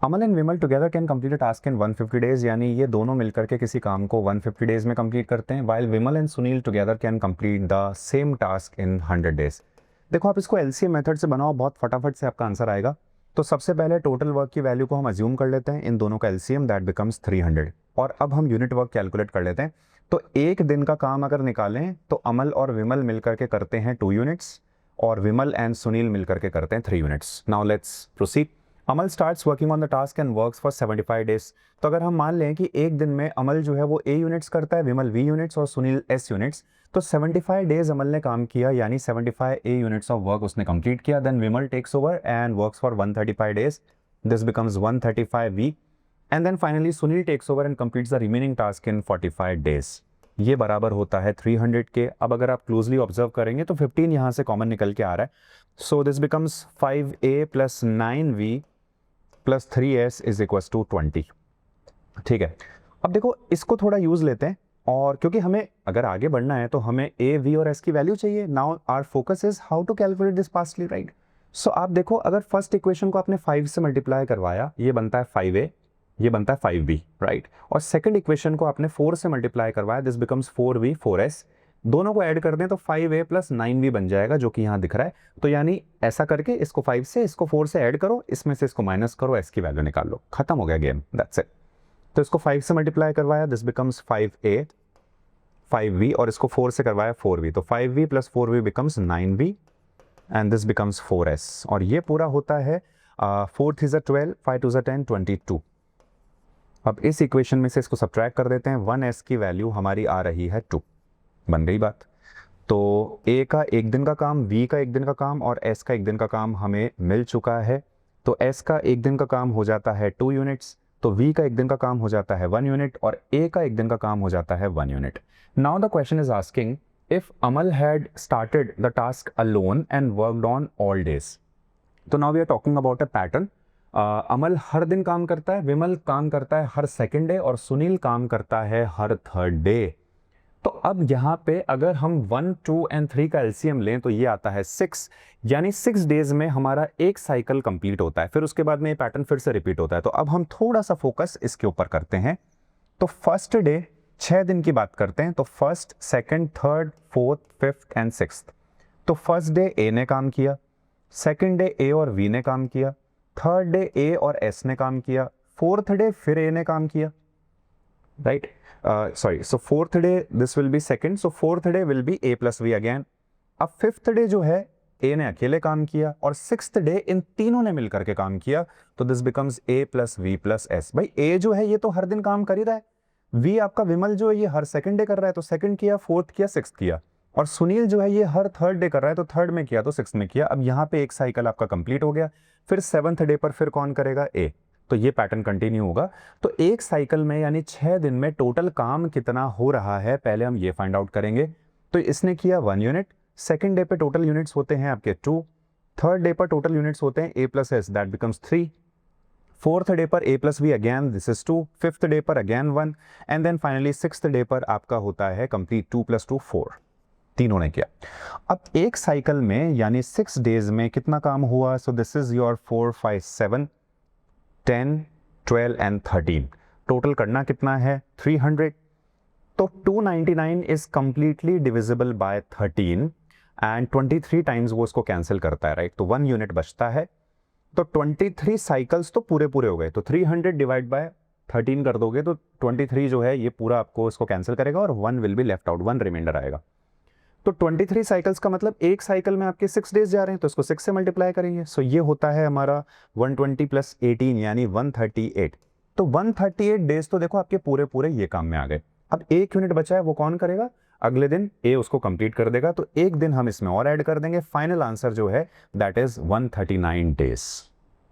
Amal and Vimal together can complete a task in 150 days, यानी ये दोनों मिलकर के किसी काम को 150 डेज में कंप्लीट करते हैं, while Vimal and Sunil together can complete the same task in 100 days. देखो आप इसको एलसीएम मेथड से बनाओ, बहुत फटाफट से आपका आंसर आएगा। तो सबसे पहले टोटल वर्क की वैल्यू को हम अज्यूम कर लेते हैं, इन दोनों का एलसीएम दैट बिकम्स 300। और अब हम यूनिट वर्क कैलकुलेट कर लेते हैं। तो एक दिन का काम अगर निकालें तो अमल और विमल मिलकर के करते हैं 2 यूनिट्स और विमल एंड सुनील मिलकर के करते हैं 3 units. Now let's proceed. Amal starts working on the task and works for 75 days. तो अगर हम मान लें कि एक दिन में अमल जो है वो ए यूनिट्स करता है, विमल वी यूनिट्स और सुनील एस यूनिट्स, तो 75 डेज अमल ने काम किया, यानी 75 ए यूनिट्स ऑफ वर्क उसने कंप्लीट किया। Then Vimal takes over and works for 135 days, this becomes 135 V. And then finally Sunil takes over and completes the remaining task in 45 days. ये बराबर होता है 300 के। अब अगर आप क्लोजली ऑब्जर्व करेंगे तो 15 यहाँ से कॉमन निकल के आ रहा है, so this becomes 5a plus 9v plus 3s is equals to 20। ठीक है, अब देखो इसको थोड़ा यूज लेते हैं, और क्योंकि हमें अगर आगे बढ़ना है तो हमें a, v और s की वैल्यू चाहिए। Now our focus is how to calculate this partially, right. So आप देखो, अगर फर्स्ट इक्वेशन को आपने 5 से मल्टीप्लाई करवाया, ये बनता है 5a, ये बनता है 5b, राइट। और सेकंड इक्वेशन को आपने 4 से मल्टीप्लाई करवाया, दिस बिकम्स 4v 4s। दोनों को ऐड कर दें तो 5a प्लस 9v बन जाएगा, जो कि यहाँ दिख रहा है। तो यानी ऐसा करके इसको 5 से इसको 4 से ऐड करो, इसमें से इसको माइनस करो, s की वैल्यू निकाल लो, खत्म हो गया गेम, दैट्स इट। तो इसको 5 से मल्टीप्लाई करवाया, दिस बिकम्स 5a 5v, और इसको 4 से करवाया 4v, तो 5v plus 4v becomes 9v and this becomes 4s। और ये पूरा होता है 4 3 12, 5 2 10, 22। अब इस इक्वेशन में से इसको सब्ट्रैक्ट कर देते हैं, 1s की वैल्यू हमारी आ रही है 2, बन गई बात। तो a का एक दिन का काम, v का एक दिन का काम और s का एक दिन का काम हमें मिल चुका है। तो s का एक दिन का काम हो जाता है 2 यूनिट्स, तो v का एक दिन का काम हो जाता है 1 यूनिट और a का एक दिन का काम हो जाता है 1 unit. Now the question is asking if Amal had started the task alone and worked on all days. तो now we are talking about a pattern. Amal हर दिन काम करता है, विमल काम करता है हर सेकेंड डे और सुनील काम करता है हर थर्ड डे। तो अब यहाँ पे अगर हम 1, 2 एंड 3 का एलसीएम लें तो ये आता है 6, यानी 6 डेज में हमारा एक साइकिल कंप्लीट होता है, फिर उसके बाद में ये पैटर्न फिर से रिपीट होता है। तो अब हम थोड़ा सा फोकस इसके ऊपर करते हैं। तो फर्स्ट डे 6 दिन की बात करते हैं, तो first, second, third, fourth, fifth and sixth. तो फर्स्ट डे ए ने काम किया, सेकंड डे ए और वी ने काम किया, थर्ड डे ए और एस ने काम किया, फोर्थ डे फिर ए ने काम किया, right. Sorry, so fourth day this will be second, so fourth day will be A plus we again. अब फिफ्थ डे जो है ए ने अकेले काम किया और सिक्स्थ डे इन तीनों ने मिलकर के काम किया, तो this becomes A plus V plus S. भाई ए जो है ये तो हर दिन काम कर ही रहा है, वी आपका विमल जो है ये हर सेकंड डे कर रहा है, तो सेकंड किया, फोर्थ किया, सिक्स्थ किया, और सुनील जो है ये हर थर्ड डे कर रहा है, तो थर्ड में किया तो सिक्स्थ में किया। अब यहाँ पे एक साइकिल आपका कंप्लीट हो गया, फिर सेवंथ डे पर फिर कौन करेगा, ए। तो ये पैटर्न कंटिन्यू होगा। तो एक साइकिल में यानी 6 दिन में टोटल काम कितना हो रहा है, पहले हम ये फाइंड आउट करेंगे। तो इसने किया 1 यूनिट, सेकंड डे पे टोटल यूनिट्स होते हैं आपके 2, थर्ड डे पर टोटल यूनिट्स होते हैं a plus s, that becomes 3, fourth day पर a plus we again, this is 2, fifth day पर again 1, and then finally sixth day पर आपका होता है कंप्लीट 2 + 2 4, तीनों ने किया। अब एक साइकिल में यानी 6 डेज में कितना काम हुआ, so this is your 4 5 7 10 12 and 13, total करना कितना है 300। तो 299 is completely divisible by 13 and 23 times वो इसको कैंसिल करता है, राइट। तो 1 यूनिट बचता है, तो 23 साइकिल्स तो पूरे पूरे हो गए। तो 300 डिवाइड बाय 13 कर दोगे तो 23 जो है ये पूरा आपको इसको कैंसिल करेगा और 1 will be left out, 1 reminder आएगा। तो 23 साइकिल्स का मतलब एक साइकिल में आपके 6 डेज जा रहे हैं, तो इसको 6 से मल्टीप्लाई करेंगे, सो ये होता है हमारा 120 + 18 यानी 138। तो 138 डेज तो देखो आपके पूरे पूरे ये काम में आ गए। अब एक यूनिट बचा है, वो कौन करेगा, अगले दिन ए उसको कंप्लीट कर देगा, तो एक दिन हम इसमें और ऐड कर देंगे। फाइनल आंसर जो है दैट इज 139 डेज।